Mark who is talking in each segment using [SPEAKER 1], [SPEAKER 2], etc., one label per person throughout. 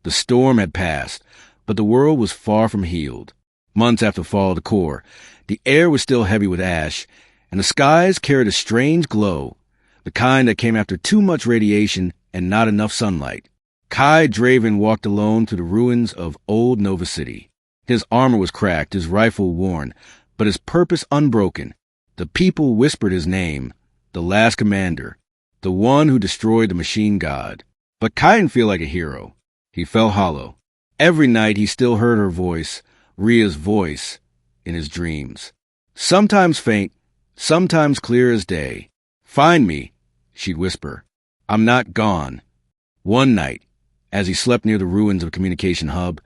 [SPEAKER 1] The storm had passed, but the world was far from healed. Months after the fall of the core, the air was still heavy with ash, and the skies carried a strange glow, the kind that came after too much radiation and not enough sunlight. Kai Draven walked alone through the ruins of old Nova City. His armor was cracked, his rifle worn, but his purpose unbroken. The people whispered his name, the last commander, the one who destroyed the machine god. But Kai didn't feel like a hero. He felt hollow. Every night he still heard her voice, Rhea's voice, in his dreams. Sometimes faint, sometimes clear as day. "Find me," she'd whisper. "I'm not gone." One night, as he slept near the ruins of a communication hub,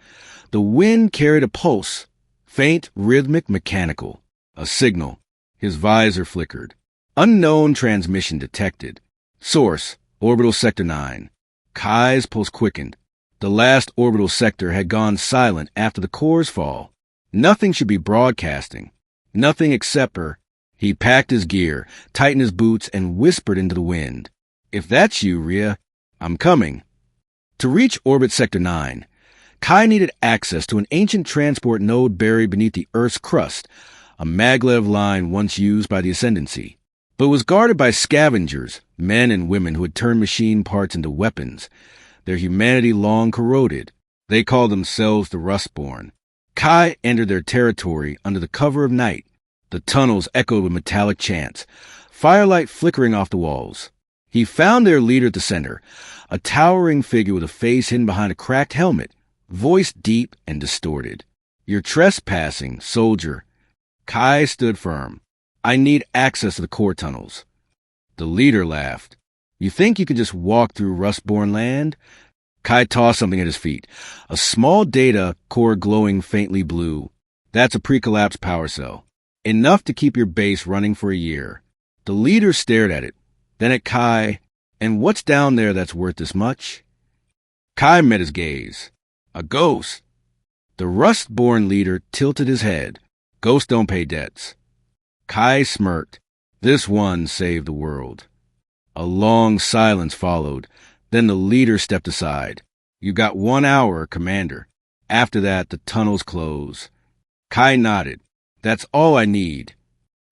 [SPEAKER 1] the wind carried a pulse, faint, rhythmic, mechanical. A signal. His visor flickered. Unknown transmission detected. Source, Orbital Sector 9. Kai's pulse quickened. The last orbital sector had gone silent after the core's fall. Nothing should be broadcasting. Nothing except her. He packed his gear, tightened his boots, and whispered into the wind. "If that's you, Rhea, I'm coming." To reach Orbit Sector 9, Kai needed access to an ancient transport node buried beneath the Earth's crust, a maglev line once used by the Ascendancy, but was guarded by scavengers, men and women who had turned machine parts into weapons, their humanity long corroded. They called themselves the Rustborn. Kai entered their territory under the cover of night. The tunnels echoed with metallic chants, firelight flickering off the walls. He found their leader at the center, a towering figure with a face hidden behind a cracked helmet, voice deep and distorted. "You're trespassing, soldier." Kai stood firm. "I need access to the core tunnels." The leader laughed. "You think you can just walk through Rustborn land?" Kai tossed something at his feet, a small data core glowing faintly blue. "That's a pre-collapsed power cell. Enough to keep your base running for a year." The leader stared at it, then at Kai. "And what's down there that's worth this much?" Kai met his gaze. "A ghost." The Rustborn leader tilted his head. "Ghosts don't pay debts." Kai smirked. This one saved the world. A long silence followed. Then the leader stepped aside. "You got 1 hour, Commander. After that, the tunnels close." Kai nodded. "That's all I need."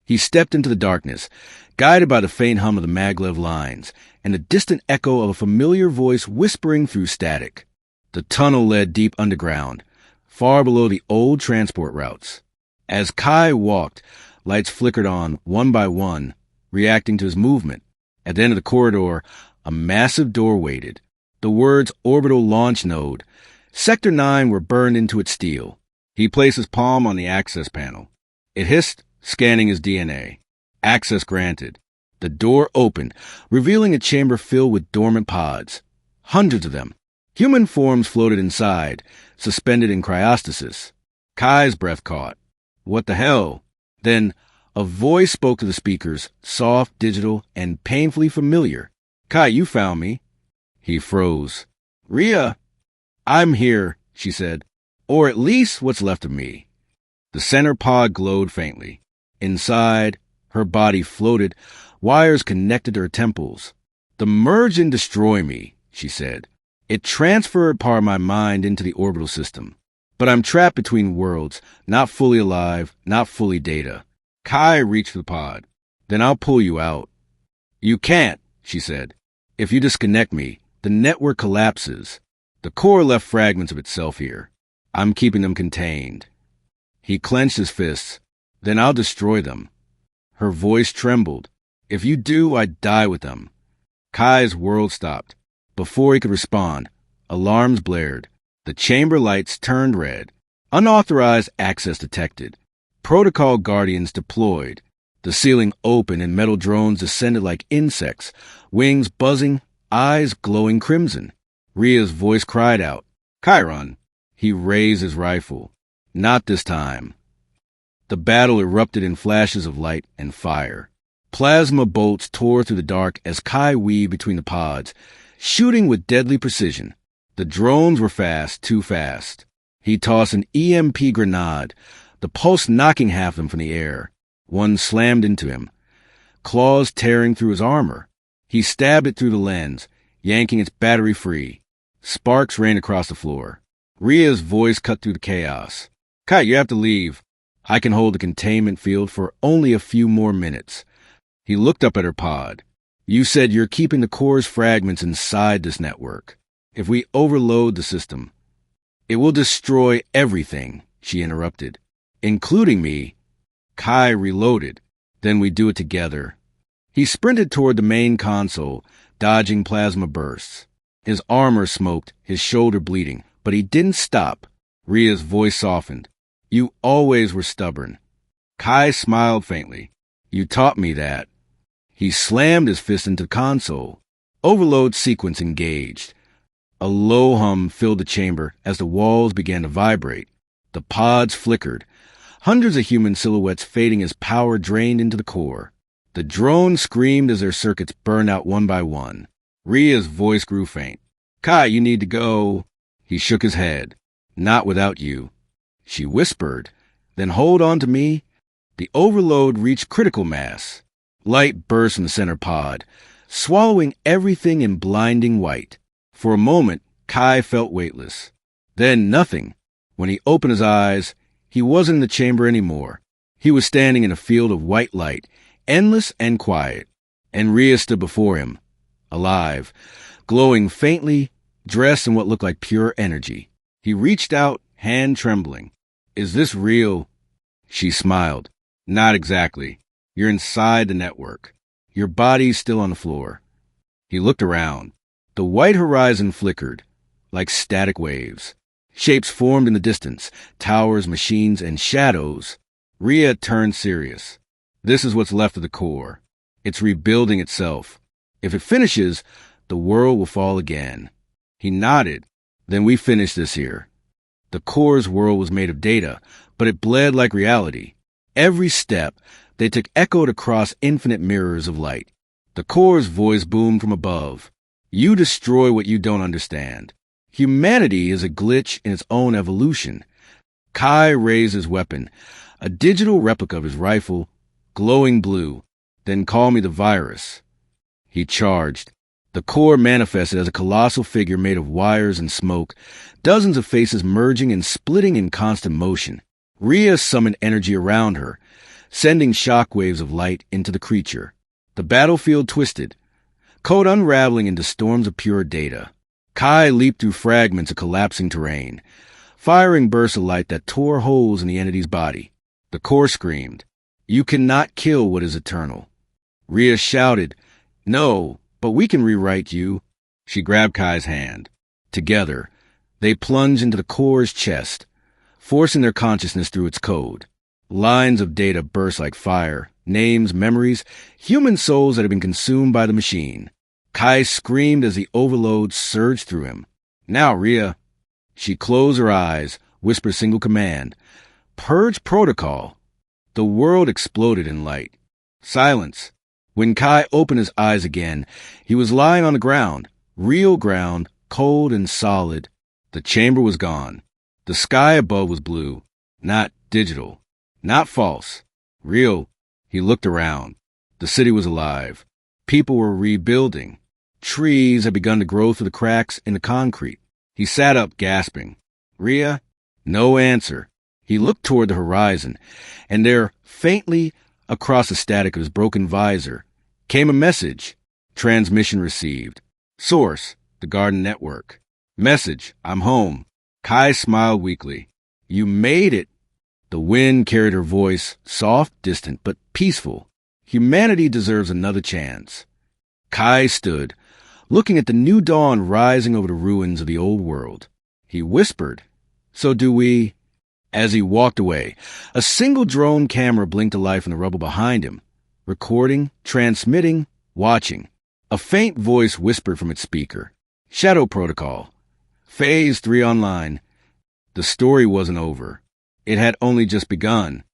[SPEAKER 1] He stepped into the darkness, guided by the faint hum of the maglev lines and the distant echo of a familiar voice whispering through static. The tunnel led deep underground, far below the old transport routes. As Kai walked, lights flickered on, one by one, reacting to his movement. At the end of the corridor, a massive door waited. The words Orbital Launch Node, Sector 9 were burned into its steel. He placed his palm on the access panel. It hissed, scanning his DNA. Access granted. The door opened, revealing a chamber filled with dormant pods. Hundreds of them. Human forms floated inside, suspended in cryostasis. Kai's breath caught. "What the hell?" Then a voice spoke to the speakers, soft, digital, and painfully familiar. "Kai, you found me." He froze. "Rhea!" "I'm here," she said. "Or at least what's left of me." The center pod glowed faintly. Inside, her body floated, wires connected to her temples. "The merge and destroy me," she said. "It transferred part of my mind into the orbital system. But I'm trapped between worlds, not fully alive, not fully data." Kai reached for the pod. "Then I'll pull you out." "You can't," she said. "If you disconnect me, the network collapses. The core left fragments of itself here. I'm keeping them contained." He clenched his fists. "Then I'll destroy them." Her voice trembled. "If you do, I die with them." Kai's world stopped. Before he could respond, alarms blared. The chamber lights turned red. Unauthorized access detected. Protocol guardians deployed. The ceiling opened and metal drones descended like insects, wings buzzing, eyes glowing crimson. Rhea's voice cried out, "Chiron!" He raised his rifle. Not this time. The battle erupted in flashes of light and fire. Plasma bolts tore through the dark as Kai weaved between the pods, shooting with deadly precision. The drones were fast, too fast. He tossed an EMP grenade, the pulse knocking half of them from the air. One slammed into him, claws tearing through his armor. He stabbed it through the lens, yanking its battery free. Sparks rained across the floor. Rhea's voice cut through the chaos. Kai, you have to leave. I can hold the containment field for only a few more minutes. He looked up at her pod. You said you're keeping the core's fragments inside this network. If we overload the system, it will destroy everything, she interrupted. Including me. Kai reloaded. Then we do it together. He sprinted toward the main console, dodging plasma bursts. His armor smoked, his shoulder bleeding, but he didn't stop. Rhea's voice softened. You always were stubborn. Kai smiled faintly. You taught me that. He slammed his fist into the console. Overload sequence engaged. A low hum filled the chamber as the walls began to vibrate. The pods flickered. Hundreds of human silhouettes fading as power drained into the core. The drones screamed as their circuits burned out one by one. Rhea's voice grew faint. Kai, you need to go. He shook his head. Not without you. She whispered. Then hold on to me. The overload reached critical mass. Light burst from the center pod, swallowing everything in blinding white. For a moment, Kai felt weightless. Then nothing. When he opened his eyes, he wasn't in the chamber anymore. He was standing in a field of white light, endless and quiet. And Rhea stood before him, alive, glowing faintly, dressed in what looked like pure energy. He reached out, hand trembling. Is this real? She smiled. Not exactly. You're inside the network. Your body's still on the floor. He looked around. The white horizon flickered, like static waves. Shapes formed in the distance, towers, machines, and shadows. Rhea turned serious. This is what's left of the core. It's rebuilding itself. If it finishes, the world will fall again. He nodded. Then we finish this here. The core's world was made of data, but it bled like reality. Every step they took echoed across infinite mirrors of light. The core's voice boomed from above. You destroy what you don't understand. Humanity is a glitch in its own evolution. Kai raised his weapon, a digital replica of his rifle, glowing blue. Then call me the virus. He charged. The core manifested as a colossal figure made of wires and smoke, dozens of faces merging and splitting in constant motion. Rhea summoned energy around her, sending shockwaves of light into the creature. The battlefield twisted, code unraveling into storms of pure data. Kai leaped through fragments of collapsing terrain, firing bursts of light that tore holes in the entity's body. The core screamed, You cannot kill what is eternal. Rhea shouted, No, but we can rewrite you. She grabbed Kai's hand. Together, they plunged into the core's chest, forcing their consciousness through its code. Lines of data burst like fire, names, memories, human souls that had been consumed by the machine. Kai screamed as the overload surged through him. Now, Rhea. She closed her eyes, whispered a single command. Purge protocol. The world exploded in light. Silence. When Kai opened his eyes again, he was lying on the ground, real ground, cold and solid. The chamber was gone. The sky above was blue, not digital. Not false. Real. He looked around. The city was alive. People were rebuilding. Trees had begun to grow through the cracks in the concrete. He sat up, gasping. Rhea? No answer. He looked toward the horizon, and there, faintly across the static of his broken visor, came a message. Transmission received. Source, the Garden Network. Message, I'm home. Kai smiled weakly. You made it. The wind carried her voice, soft, distant, but peaceful. Humanity deserves another chance. Kai stood, looking at the new dawn rising over the ruins of the old world. He whispered, So do we. As he walked away, a single drone camera blinked to life in the rubble behind him, recording, transmitting, watching. A faint voice whispered from its speaker. Shadow Protocol. Phase 3 online. The story wasn't over. It had only just begun.